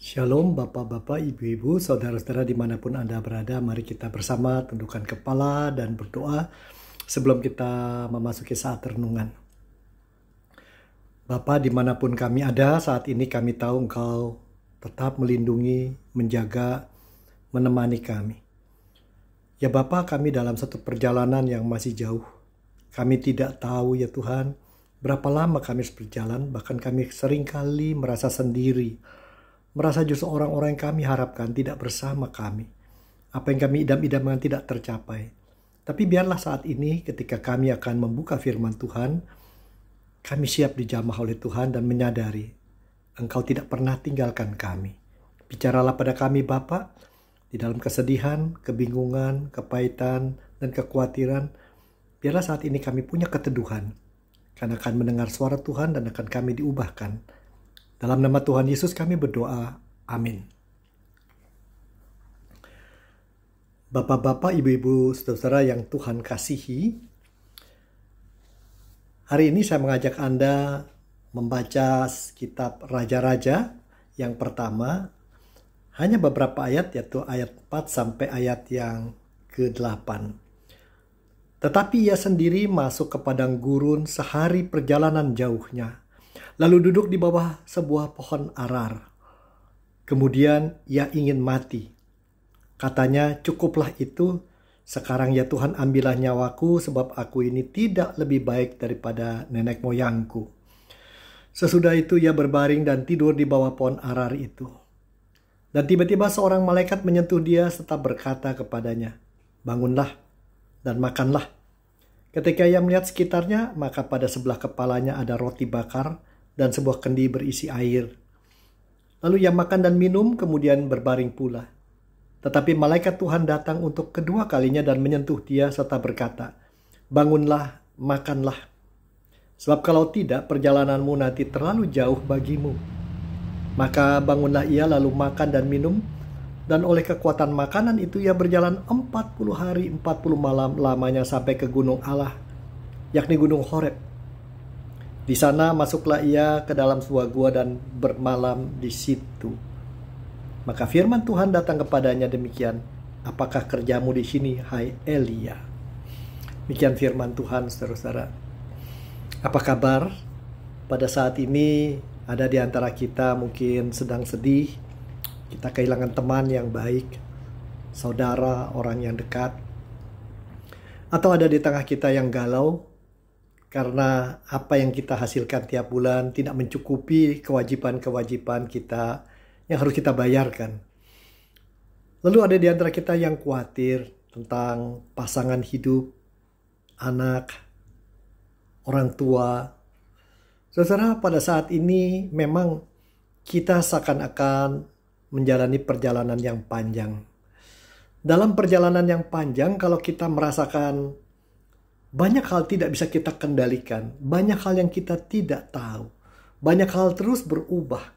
Shalom Bapak-Bapak, Ibu-Ibu, Saudara-saudara dimanapun Anda berada. Mari kita bersama tundukkan kepala dan berdoa sebelum kita memasuki saat renungan. Bapa, dimanapun kami ada saat ini, kami tahu Engkau tetap melindungi, menjaga, menemani kami. Ya Bapa, kami dalam satu perjalanan yang masih jauh. Kami tidak tahu ya Tuhan berapa lama kami berjalan, bahkan kami seringkali merasa sendiri. Merasa justru orang-orang yang kami harapkan tidak bersama kami. Apa yang kami idam-idamkan tidak tercapai. Tapi biarlah saat ini ketika kami akan membuka firman Tuhan, kami siap dijamah oleh Tuhan dan menyadari Engkau tidak pernah tinggalkan kami. Bicaralah pada kami Bapa, di dalam kesedihan, kebingungan, kepahitan, dan kekhawatiran. Biarlah saat ini kami punya keteduhan, karena akan mendengar suara Tuhan dan akan kami diubahkan. Dalam nama Tuhan Yesus kami berdoa. Amin. Bapak-bapak, ibu-ibu, saudara yang Tuhan kasihi, hari ini saya mengajak Anda membaca kitab Raja-Raja yang pertama, hanya beberapa ayat, yaitu ayat 4 sampai ayat yang ke-8. Tetapi ia sendiri masuk ke padang gurun sehari perjalanan jauhnya, lalu duduk di bawah sebuah pohon arar. Kemudian ia ingin mati. Katanya, cukuplah itu. Sekarang ya Tuhan, ambillah nyawaku, sebab aku ini tidak lebih baik daripada nenek moyangku. Sesudah itu ia berbaring dan tidur di bawah pohon arar itu. Dan tiba-tiba seorang malaikat menyentuh dia serta berkata kepadanya, bangunlah dan makanlah. Ketika ia melihat sekitarnya, maka pada sebelah kepalanya ada roti bakar dan sebuah kendi berisi air. Lalu ia makan dan minum, kemudian berbaring pula. Tetapi malaikat Tuhan datang untuk kedua kalinya dan menyentuh dia serta berkata, bangunlah, makanlah. Sebab kalau tidak, perjalananmu nanti terlalu jauh bagimu. Maka bangunlah ia lalu makan dan minum, dan oleh kekuatan makanan itu ia berjalan 40 hari 40 malam lamanya sampai ke gunung Allah, yakni gunung Horeb. Di sana masuklah ia ke dalam sebuah gua dan bermalam di situ. Maka firman Tuhan datang kepadanya demikian, apakah kerjamu di sini, hai Elia? Demikian firman Tuhan, saudara-saudara. Apa kabar? Pada saat ini ada di antara kita mungkin sedang sedih, kita kehilangan teman yang baik, saudara, orang yang dekat, atau ada di tengah kita yang galau, karena apa yang kita hasilkan tiap bulan tidak mencukupi kewajiban-kewajiban kita yang harus kita bayarkan. Lalu ada di antara kita yang khawatir tentang pasangan hidup, anak, orang tua. Saudara, pada saat ini memang kita seakan-akan menjalani perjalanan yang panjang. Dalam perjalanan yang panjang, kalau kita merasakan banyak hal tidak bisa kita kendalikan. Banyak hal yang kita tidak tahu. Banyak hal terus berubah.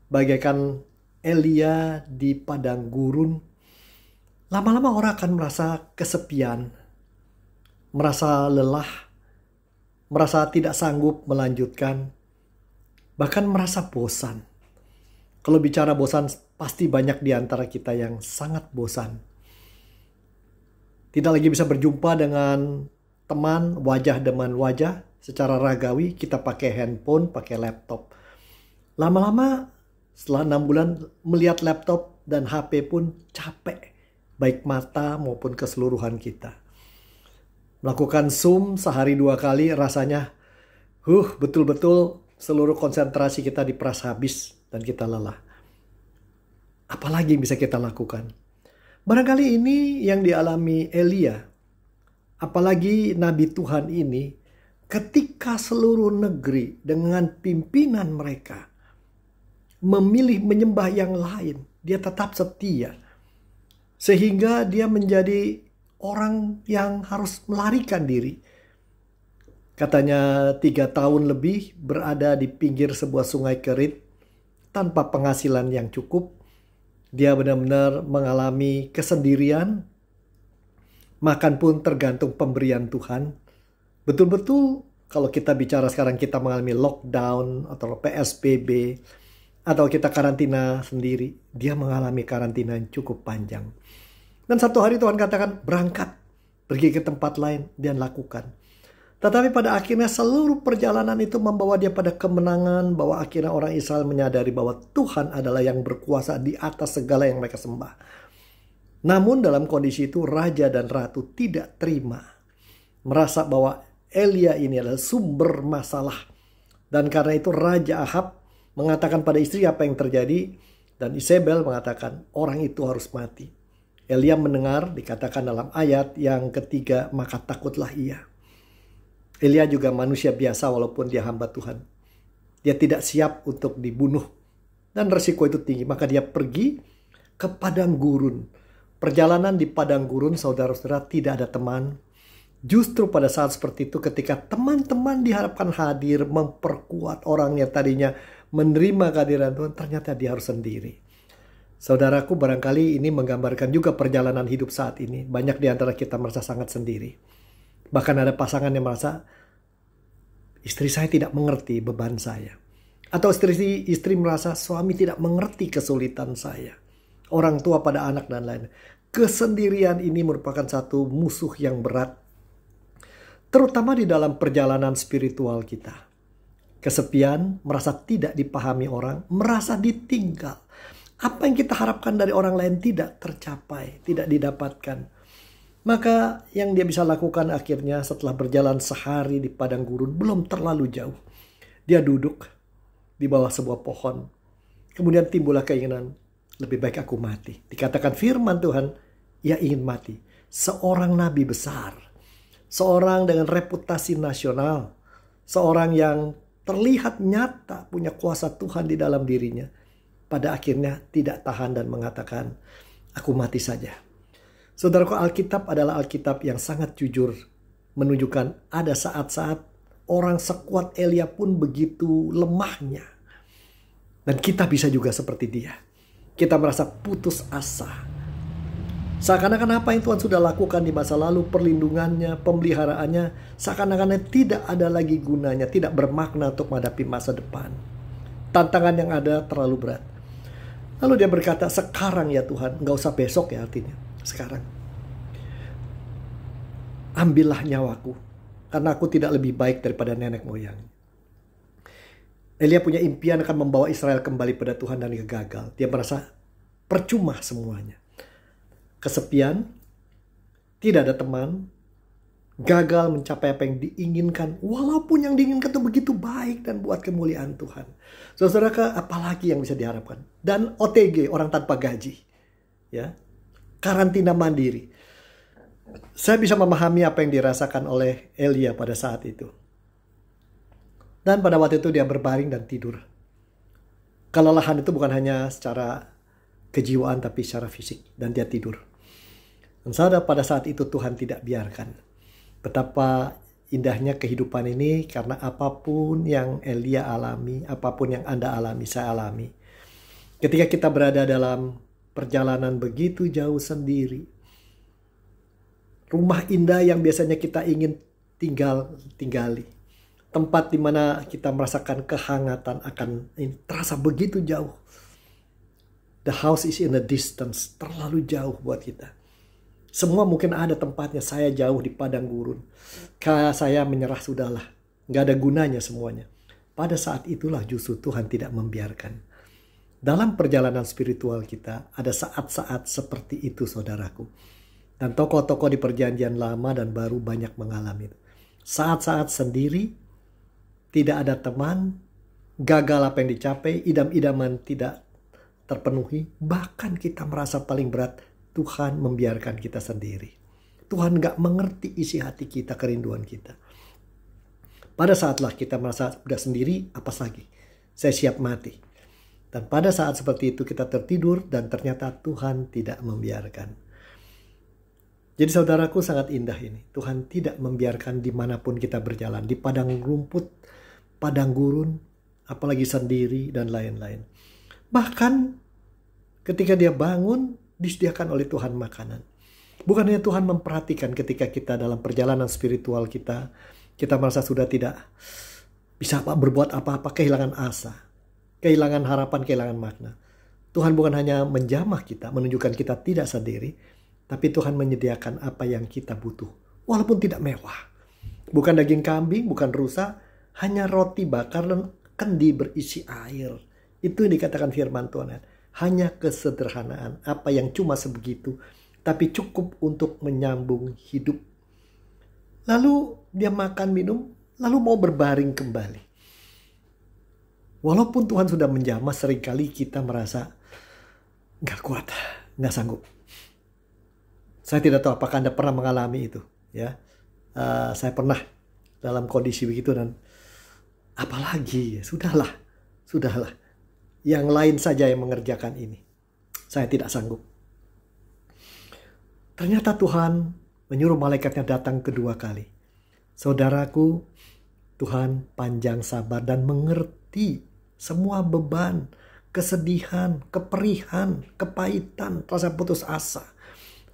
Bagaikan Elia di padang gurun. Lama-lama orang akan merasa kesepian. Merasa lelah. Merasa tidak sanggup melanjutkan. Bahkan merasa bosan. Kalau bicara bosan, pasti banyak di antara kita yang sangat bosan. Tidak lagi bisa berjumpa dengan teman, wajah dengan wajah, secara ragawi kita pakai handphone, pakai laptop. Lama-lama setelah 6 bulan melihat laptop dan HP pun capek, baik mata maupun keseluruhan kita. Melakukan Zoom sehari 2 kali rasanya betul-betul seluruh konsentrasi kita diperas habis dan kita lelah. Apalagi yang bisa kita lakukan? Barangkali ini yang dialami Elia. Apalagi Nabi Tuhan ini, ketika seluruh negeri dengan pimpinan mereka memilih menyembah yang lain, dia tetap setia. Sehingga dia menjadi orang yang harus melarikan diri. Katanya 3 tahun lebih berada di pinggir sebuah sungai Kerit tanpa penghasilan yang cukup. Dia benar-benar mengalami kesendirian. Makan pun tergantung pemberian Tuhan. Betul-betul kalau kita bicara sekarang kita mengalami lockdown atau PSBB. atau kita karantina sendiri, dia mengalami karantina yang cukup panjang. Dan satu hari Tuhan katakan berangkat, pergi ke tempat lain, dia lakukan. Tetapi pada akhirnya seluruh perjalanan itu membawa dia pada kemenangan, bahwa akhirnya orang Israel menyadari bahwa Tuhan adalah yang berkuasa di atas segala yang mereka sembah. Namun dalam kondisi itu raja dan ratu tidak terima, merasa bahwa Elia ini adalah sumber masalah. Dan karena itu Raja Ahab mengatakan pada istri apa yang terjadi, dan Isabel mengatakan orang itu harus mati. Elia mendengar dikatakan dalam ayat yang ketiga, maka takutlah ia. Elia juga manusia biasa walaupun dia hamba Tuhan. Dia tidak siap untuk dibunuh dan resiko itu tinggi, maka dia pergi ke padang gurun. Perjalanan di padang gurun, saudara-saudara, tidak ada teman. Justru pada saat seperti itu ketika teman-teman diharapkan hadir, memperkuat orang yang tadinya menerima kehadiran Tuhan, ternyata dia harus sendiri. Saudaraku, barangkali ini menggambarkan juga perjalanan hidup saat ini. Banyak di antara kita merasa sangat sendiri. Bahkan ada pasangan yang merasa, istri saya tidak mengerti beban saya. Atau istri merasa suami tidak mengerti kesulitan saya. Orang tua pada anak dan lain-lain. Kesendirian ini merupakan satu musuh yang berat, terutama di dalam perjalanan spiritual kita. Kesepian, merasa tidak dipahami orang, merasa ditinggal. Apa yang kita harapkan dari orang lain tidak tercapai, tidak didapatkan. Maka yang dia bisa lakukan akhirnya setelah berjalan sehari di padang gurun, belum terlalu jauh. Dia duduk di bawah sebuah pohon. Kemudian timbullah keinginan, lebih baik aku mati. Dikatakan firman Tuhan, ia ingin mati. Seorang nabi besar. Seorang dengan reputasi nasional. Seorang yang terlihat nyata punya kuasa Tuhan di dalam dirinya. Pada akhirnya tidak tahan dan mengatakan, aku mati saja. Saudaraku, Alkitab adalah Alkitab yang sangat jujur. Menunjukkan ada saat-saat orang sekuat Elia pun begitu lemahnya. Dan kita bisa juga seperti dia. Kita merasa putus asa. Seakan-akan apa yang Tuhan sudah lakukan di masa lalu, perlindungannya, pemeliharaannya, seakan-akan tidak ada lagi gunanya, tidak bermakna untuk menghadapi masa depan. Tantangan yang ada terlalu berat. Lalu dia berkata, sekarang ya Tuhan, nggak usah besok ya artinya, sekarang. Ambillah nyawaku, karena aku tidak lebih baik daripada nenek moyang. Elia punya impian akan membawa Israel kembali pada Tuhan dan dia gagal. Dia merasa percuma semuanya. Kesepian, tidak ada teman, gagal mencapai apa yang diinginkan. Walaupun yang diinginkan itu begitu baik dan buat kemuliaan Tuhan. Saudara, apalagi yang bisa diharapkan? Dan OTG, orang tanpa gaji. Ya, karantina mandiri. Saya bisa memahami apa yang dirasakan oleh Elia pada saat itu. Dan pada waktu itu dia berbaring dan tidur. Kelelahan itu bukan hanya secara kejiwaan tapi secara fisik. Dan dia tidur. Dan saudara, pada saat itu Tuhan tidak biarkan. Betapa indahnya kehidupan ini karena apapun yang Elia alami, apapun yang Anda alami, saya alami. Ketika kita berada dalam perjalanan begitu jauh sendiri. Rumah indah yang biasanya kita ingin tinggali. Tempat di mana kita merasakan kehangatan akan ini terasa begitu jauh. The house is in the distance, terlalu jauh buat kita. Semua mungkin ada tempatnya, saya jauh di padang gurun. Saya menyerah sudahlah, nggak ada gunanya semuanya. Pada saat itulah justru Tuhan tidak membiarkan. Dalam perjalanan spiritual kita ada saat-saat seperti itu, saudaraku. Dan tokoh-tokoh di perjanjian lama dan baru banyak mengalami itu. Saat-saat sendiri, tidak ada teman, gagal apa yang dicapai, idam-idaman tidak terpenuhi. Bahkan kita merasa paling berat, Tuhan membiarkan kita sendiri. Tuhan gak mengerti isi hati kita, kerinduan kita. Pada saatlah kita merasa udah sendiri, apa lagi? Saya siap mati. Dan pada saat seperti itu kita tertidur dan ternyata Tuhan tidak membiarkan. Jadi saudaraku, sangat indah ini. Tuhan tidak membiarkan dimanapun kita berjalan. Di padang rumput, padang gurun, apalagi sendiri dan lain-lain. Bahkan ketika dia bangun, disediakan oleh Tuhan makanan. Bukannya Tuhan memperhatikan ketika kita dalam perjalanan spiritual kita merasa sudah tidak bisa berbuat apa-apa, kehilangan asa. kehilangan harapan, kehilangan makna. Tuhan bukan hanya menjamah kita, menunjukkan kita tidak sendiri, tapi Tuhan menyediakan apa yang kita butuh. Walaupun tidak mewah. Bukan daging kambing, bukan rusa, hanya roti bakar dan kendi berisi air. Itu yang dikatakan firman Tuhan. Hanya kesederhanaan, apa yang cuma sebegitu, tapi cukup untuk menyambung hidup. Lalu dia makan, minum, lalu mau berbaring kembali. Walaupun Tuhan sudah menjamah, seringkali kita merasa gak kuat, gak sanggup. Saya tidak tahu apakah Anda pernah mengalami itu. Ya, saya pernah dalam kondisi begitu dan apalagi, sudahlah. Yang lain saja yang mengerjakan ini. Saya tidak sanggup. Ternyata Tuhan menyuruh malaikatnya datang kedua kali. Saudaraku, Tuhan panjang sabar dan mengerti semua beban, kesedihan, keperihan, kepahitan, rasa putus asa.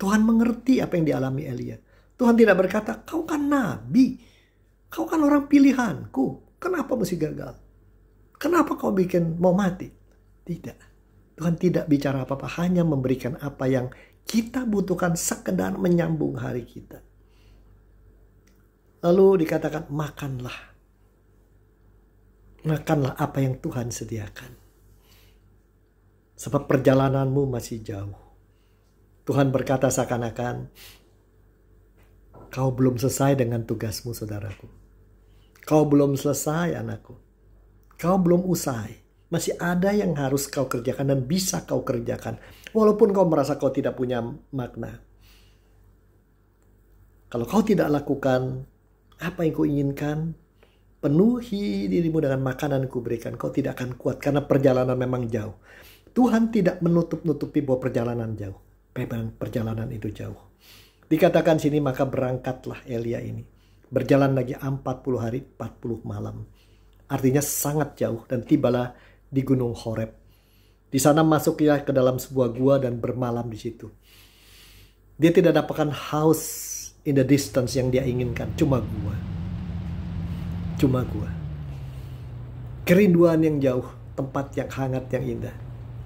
Tuhan mengerti apa yang dialami Elia. Tuhan tidak berkata, kau kan nabi, kau kan orang pilihanku, kenapa mesti gagal? Kenapa kau bikin mau mati? Tidak. Tuhan tidak bicara apa-apa, hanya memberikan apa yang kita butuhkan, sekedar menyambung hari kita. Lalu dikatakan, makanlah. Makanlah apa yang Tuhan sediakan. Sebab perjalananmu masih jauh. Tuhan berkata seakan-akan, kau belum selesai dengan tugasmu, saudaraku. Kau belum selesai, anakku. Kau belum usai. Masih ada yang harus kau kerjakan dan bisa kau kerjakan. Walaupun kau merasa kau tidak punya makna. Kalau kau tidak lakukan apa yang kau inginkan, penuhi dirimu dengan makanan ku berikan, kau tidak akan kuat karena perjalanan memang jauh. Tuhan tidak menutup-nutupi bahwa perjalanan jauh. Memang perjalanan itu jauh. Dikatakan sini, maka berangkatlah Elia ini. Berjalan lagi 40 hari, 40 malam. Artinya sangat jauh dan tibalah di Gunung Horeb. Di sana masuk ia ke dalam sebuah gua dan bermalam di situ. Dia tidak dapatkan house in the distance yang dia inginkan. Cuma gua. Cuma gua. Kerinduan yang jauh, tempat yang hangat, yang indah.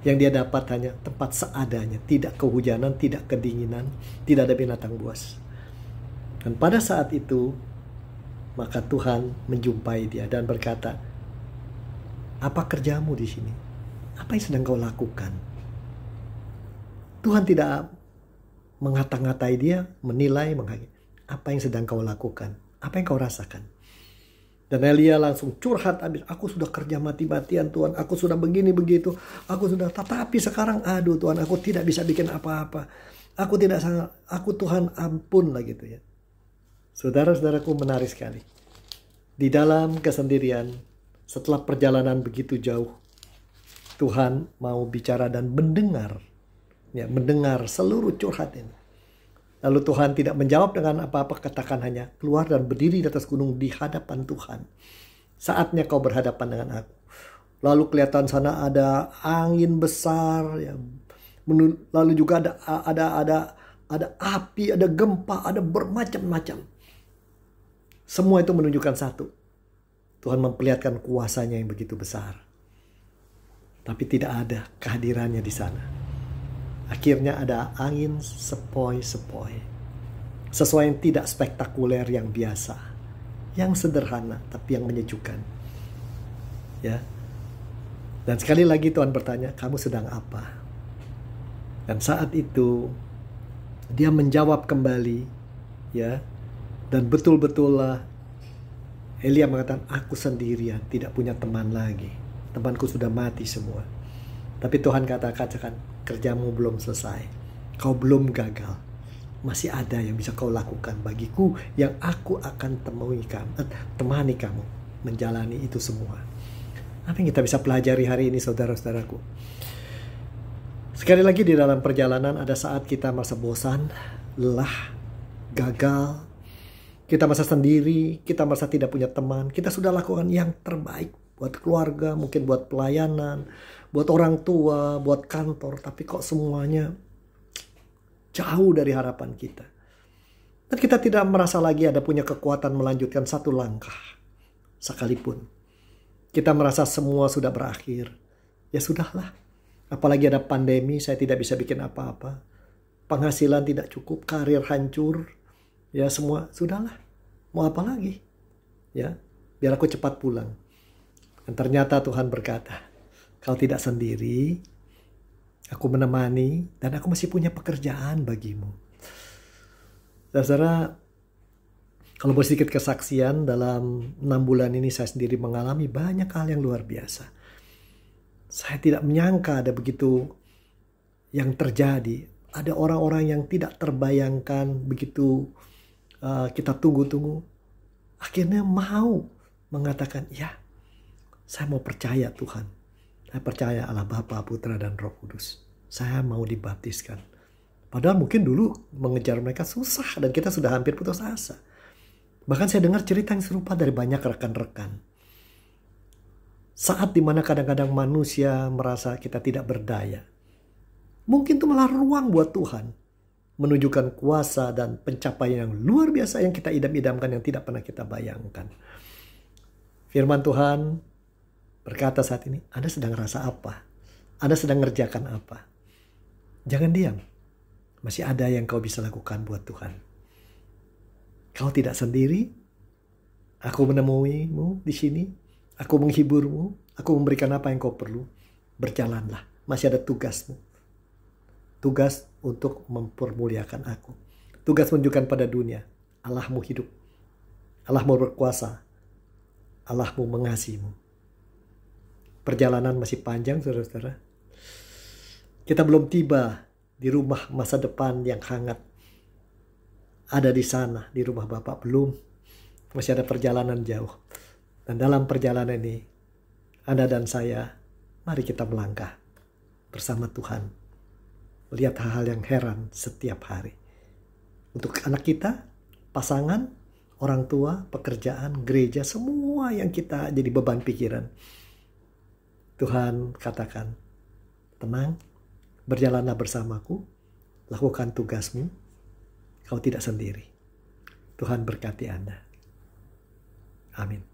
Yang dia dapat hanya tempat seadanya. Tidak kehujanan, tidak kedinginan, tidak ada binatang buas. Dan pada saat itu, maka Tuhan menjumpai dia dan berkata, apa kerjamu di sini? Apa yang sedang kau lakukan? Tuhan tidak mengata-ngatai dia, menilai, menghakimi. Apa yang sedang kau lakukan? Apa yang kau rasakan? Dan Elia langsung curhat habis. Aku sudah kerja mati-matian Tuhan. Aku sudah begini begitu. Aku sudah, tetapi sekarang aduh Tuhan, aku tidak bisa bikin apa-apa. Aku tidak sangat, aku Tuhan ampun lah gitu ya. Saudara-saudaraku, menarik sekali. Di dalam kesendirian, setelah perjalanan begitu jauh, Tuhan mau bicara dan mendengar. Ya, mendengar seluruh curhat ini. Lalu Tuhan tidak menjawab dengan apa-apa, katakan hanya keluar dan berdiri di atas gunung di hadapan Tuhan. Saatnya kau berhadapan dengan aku. Lalu kelihatan sana ada angin besar, ya. Lalu juga ada api, ada gempa, ada bermacam-macam. Semua itu menunjukkan satu. Tuhan memperlihatkan kuasanya yang begitu besar. Tapi tidak ada kehadirannya di sana. Akhirnya ada angin sepoi-sepoi. Sesuatu yang tidak spektakuler, yang biasa. Yang sederhana, tapi yang menyejukkan. Ya. Dan sekali lagi Tuhan bertanya, kamu sedang apa? Dan saat itu, dia menjawab kembali. Ya. Dan betul-betul lah, Elia mengatakan, aku sendirian, tidak punya teman lagi. Temanku sudah mati semua. Tapi Tuhan katakan, kerjamu belum selesai. Kau belum gagal. Masih ada yang bisa kau lakukan bagiku yang aku akan temani kamu menjalani itu semua. Apa yang kita bisa pelajari hari ini, saudara-saudaraku? Sekali lagi, di dalam perjalanan ada saat kita merasa bosan, lelah, gagal. Kita merasa sendiri, kita merasa tidak punya teman. Kita sudah lakukan yang terbaik buat keluarga, mungkin buat pelayanan, buat orang tua, buat kantor. Tapi kok semuanya jauh dari harapan kita. Dan kita tidak merasa lagi ada punya kekuatan melanjutkan satu langkah. Sekalipun kita merasa semua sudah berakhir. Ya sudahlah. Apalagi ada pandemi, saya tidak bisa bikin apa-apa. Penghasilan tidak cukup, karir hancur. Ya semua, sudahlah. Mau apa lagi? Ya, biar aku cepat pulang. Dan ternyata Tuhan berkata, kau tidak sendiri, aku menemani, dan aku masih punya pekerjaan bagimu. Saudara, kalau boleh sedikit kesaksian, dalam 6 bulan ini saya sendiri mengalami banyak hal yang luar biasa. Saya tidak menyangka ada begitu yang terjadi. Ada orang-orang yang tidak terbayangkan begitu kita tunggu-tunggu. Akhirnya mau mengatakan, ya saya mau percaya Tuhan. Saya percaya Allah Bapa, Putra, dan Roh Kudus. Saya mau dibaptiskan. Padahal mungkin dulu mengejar mereka susah dan kita sudah hampir putus asa. Bahkan saya dengar cerita yang serupa dari banyak rekan-rekan. Saat dimana kadang-kadang manusia merasa kita tidak berdaya. Mungkin itu malah ruang buat Tuhan. Menunjukkan kuasa dan pencapaian yang luar biasa yang kita idam-idamkan yang tidak pernah kita bayangkan. Firman Tuhan berkata saat ini, Anda sedang rasa apa? Anda sedang ngerjakan apa? Jangan diam. Masih ada yang kau bisa lakukan buat Tuhan. Kau tidak sendiri. Aku menemuimu di sini. Aku menghiburmu. Aku memberikan apa yang kau perlu. Berjalanlah. Masih ada tugasmu. Tugas untuk mempermuliakan aku. Tugas menunjukkan pada dunia. Allahmu hidup. Allahmu berkuasa. Allahmu mengasihimu. Perjalanan masih panjang, saudara-saudara. Kita belum tiba di rumah masa depan yang hangat. Ada di sana, di rumah Bapak belum. Masih ada perjalanan jauh. Dan dalam perjalanan ini, Anda dan saya, mari kita melangkah bersama Tuhan. Melihat hal-hal yang heran setiap hari. Untuk anak kita, pasangan, orang tua, pekerjaan, gereja, semua yang kita jadi beban pikiran. Tuhan katakan, tenang, berjalanlah bersamaku, lakukan tugasmu, kau tidak sendiri. Tuhan berkati Anda. Amin.